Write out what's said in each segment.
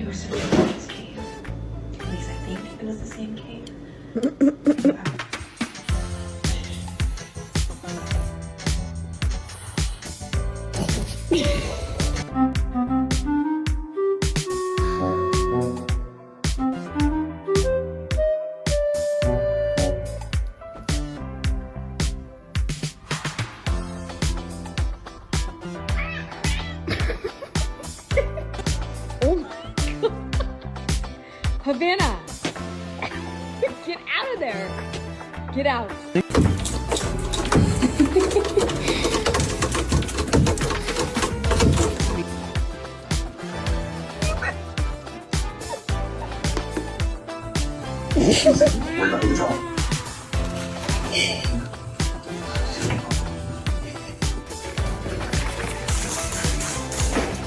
It was such a nice cave. At least I think it was the same cave. Havana, get out of there. Get out.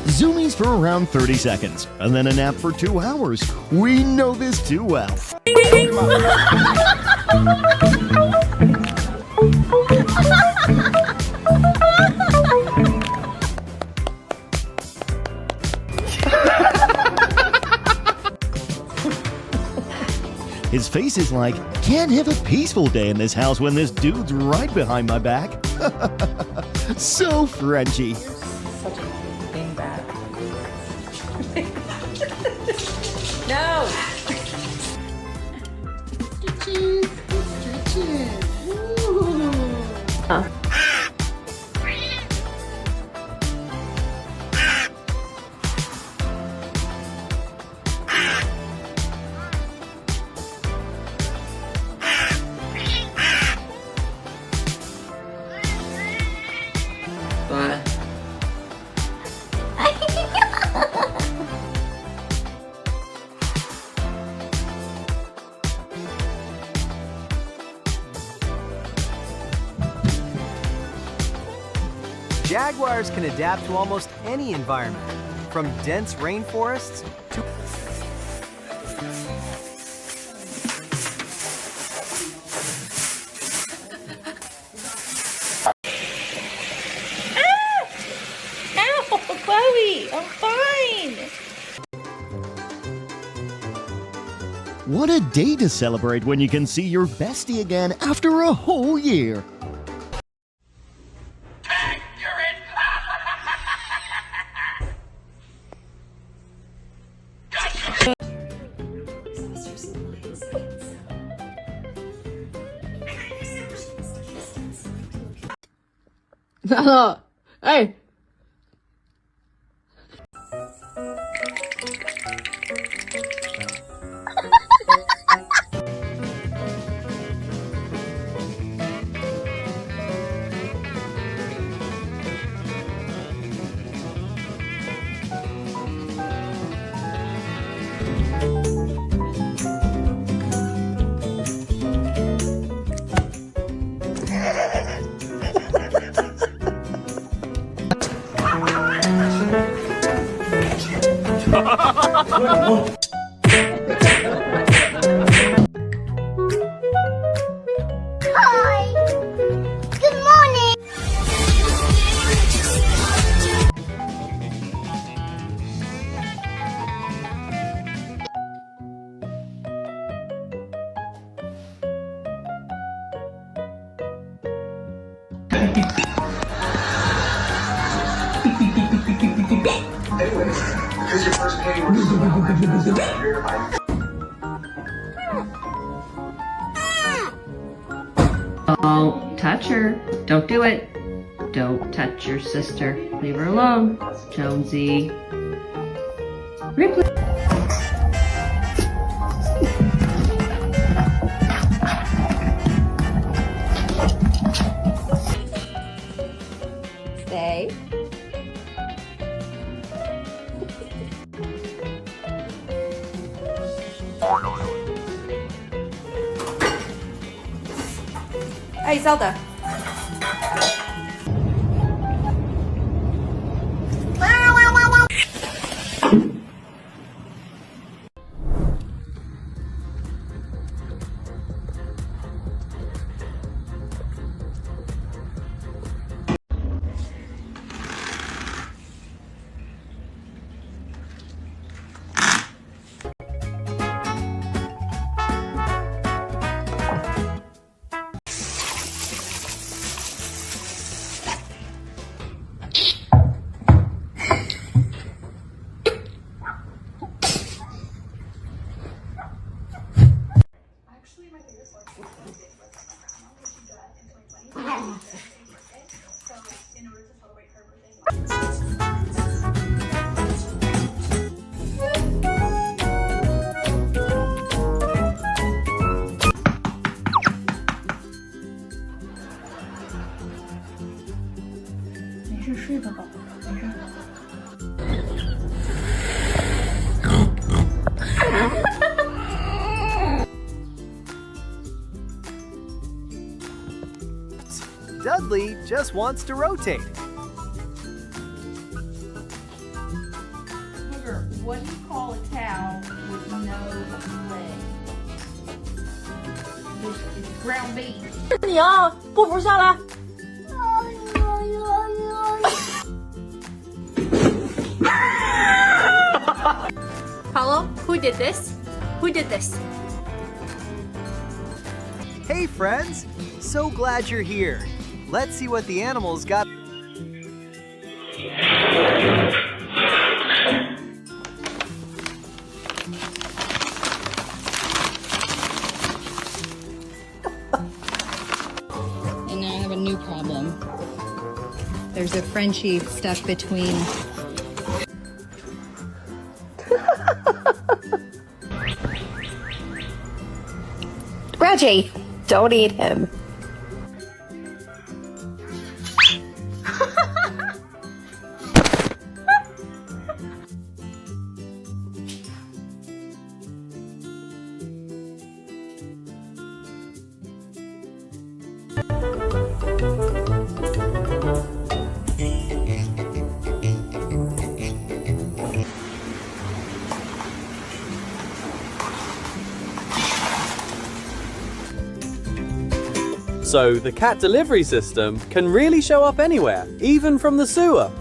Zoomies for around 30 seconds, and then a nap for 2 hours. We know this too well. His face is like, can't have a peaceful day in this house when this dude's right behind my back. So Frenchy. Such a big bat. No! Stitches, stitches. Ooh. What? Jaguars can adapt to almost any environment, from dense rainforests to Ow, Chloe, I'm fine. What a day to celebrate when you can see your bestie again after a whole year. No, hey. Hi. Good morning. Anyways, because your first pay was so well, Don't touch her. Don't do it. Don't touch your sister. Leave her alone. Jonesy. Ripley. Stay. Hey, Zelda. just wants to rotate. Sugar, what do you call a cow with no legs? It's ground beef. 你啊，不服下来。Hello, who did this? Who did this? Hey friends! So glad you're here. Let's see what the animals got. And now I have a new problem. There's a Frenchie stuck between. Reggie, don't eat him. So the cat delivery system can really show up anywhere, even from the sewer.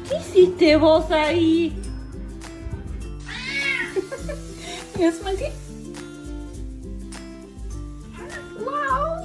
¿Qué hiciste vos ahí? Yes, monkey. Wow.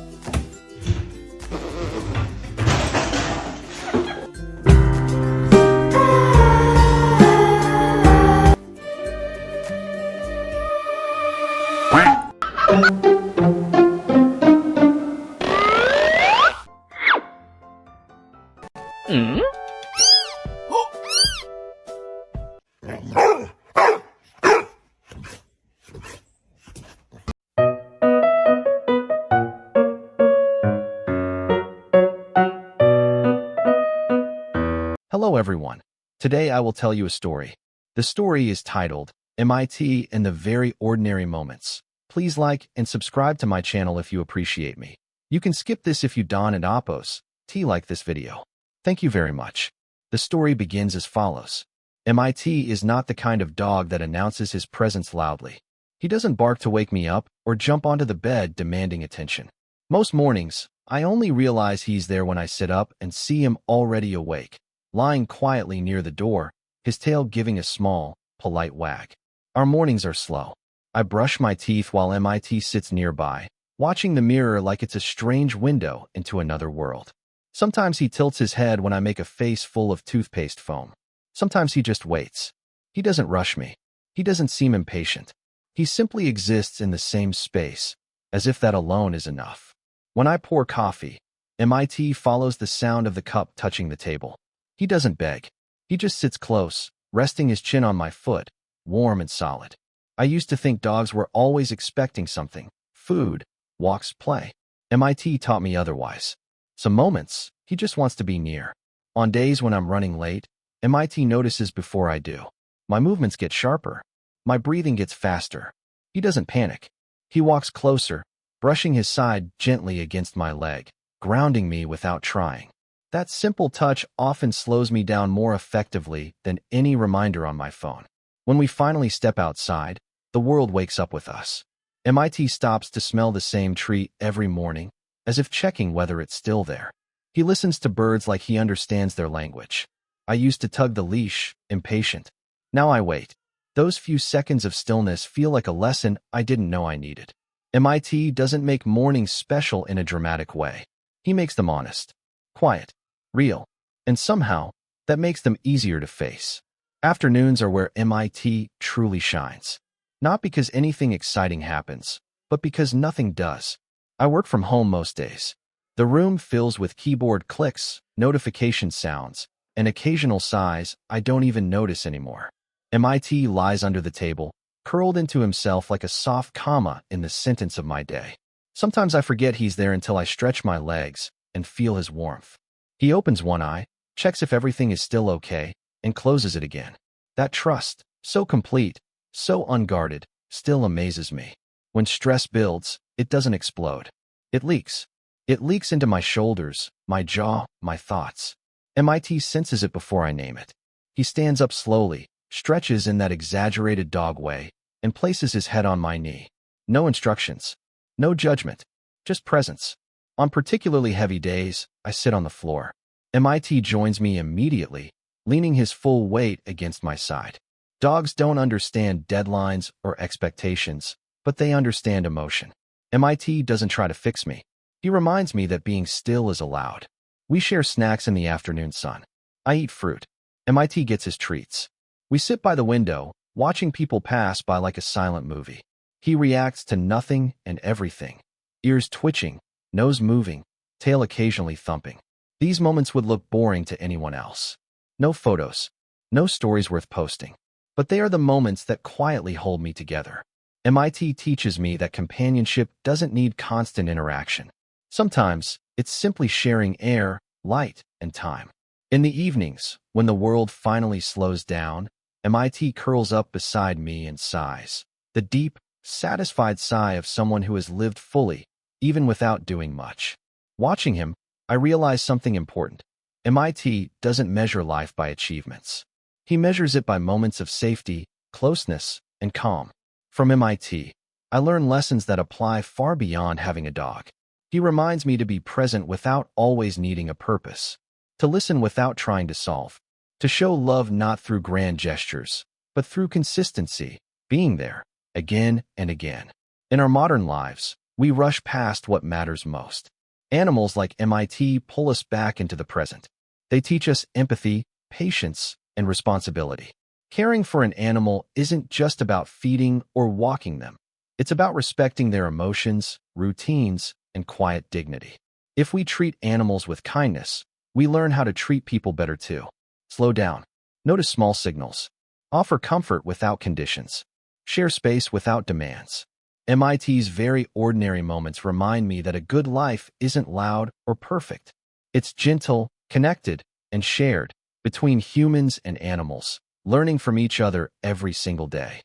Hello everyone. Today I will tell you a story. The story is titled, MIT in the Very Ordinary Moments. Please like and subscribe to my channel if you appreciate me. You can skip this if you don and oppose. Like this video. Thank you very much. The story begins as follows. MIT is not the kind of dog that announces his presence loudly. He doesn't bark to wake me up or jump onto the bed demanding attention. Most mornings, I only realize he's there when I sit up and see him already awake, lying quietly near the door, his tail giving a small, polite wag. Our mornings are slow. I brush my teeth while MIT sits nearby, watching the mirror like it's a strange window into another world. Sometimes he tilts his head when I make a face full of toothpaste foam. Sometimes he just waits. He doesn't rush me. He doesn't seem impatient. He simply exists in the same space, as if that alone is enough. When I pour coffee, MIT follows the sound of the cup touching the table. He doesn't beg. He just sits close, resting his chin on my foot, warm and solid. I used to think dogs were always expecting something: food, walks, play. MIT taught me otherwise. Some moments, he just wants to be near. On days when I'm running late, MIT notices before I do. My movements get sharper. My breathing gets faster. He doesn't panic. He walks closer, brushing his side gently against my leg, grounding me without trying. That simple touch often slows me down more effectively than any reminder on my phone. When we finally step outside, the world wakes up with us. MIT stops to smell the same tree every morning, as if checking whether it's still there. He listens to birds like he understands their language. I used to tug the leash, impatient. Now I wait. Those few seconds of stillness feel like a lesson I didn't know I needed. MIT doesn't make mornings special in a dramatic way. He makes them honest, quiet, real, and somehow, that makes them easier to face. Afternoons are where MIT truly shines. Not because anything exciting happens, but because nothing does. I work from home most days. The room fills with keyboard clicks, notification sounds, and occasional sighs I don't even notice anymore. MIT lies under the table, curled into himself like a soft comma in the sentence of my day. Sometimes I forget he's there until I stretch my legs and feel his warmth. He opens one eye, checks if everything is still okay, and closes it again. That trust, So complete, so unguarded, still amazes me. When stress builds, it doesn't explode. It leaks. It leaks into my shoulders, my jaw, my thoughts. MIT senses it before I name it. He stands up slowly, stretches in that exaggerated dog way, and places his head on my knee. No instructions. No judgment. Just presence. On particularly heavy days, I sit on the floor. MIT joins me immediately, leaning his full weight against my side. Dogs don't understand deadlines or expectations, but they understand emotion. MIT doesn't try to fix me. He reminds me that being still is allowed. We share snacks in the afternoon sun. I eat fruit. MIT gets his treats. We sit by the window, watching people pass by like a silent movie. He reacts to nothing and everything. Ears twitching, nose moving, tail occasionally thumping. These moments would look boring to anyone else. No photos. No stories worth posting. But they are the moments that quietly hold me together. MIT teaches me that companionship doesn't need constant interaction. Sometimes, it's simply sharing air, light, and time. In the evenings, when the world finally slows down, MIT curls up beside me and sighs. The deep, satisfied sigh of someone who has lived fully, even without doing much. Watching him, I realize something important. MIT doesn't measure life by achievements. He measures it by moments of safety, closeness, and calm. From MIT, I learn lessons that apply far beyond having a dog. He reminds me to be present without always needing a purpose, to listen without trying to solve, to show love not through grand gestures, but through consistency, being there, again and again. In our modern lives, we rush past what matters most. Animals like MIT pull us back into the present. They teach us empathy, patience, and responsibility. Caring for an animal isn't just about feeding or walking them. It's about respecting their emotions, routines, and quiet dignity. If we treat animals with kindness, we learn how to treat people better too. Slow down. Notice small signals. Offer comfort without conditions. Share space without demands. MIT's very ordinary moments remind me that a good life isn't loud or perfect. It's gentle, connected, and shared between humans and animals, learning from each other every single day.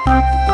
Bye.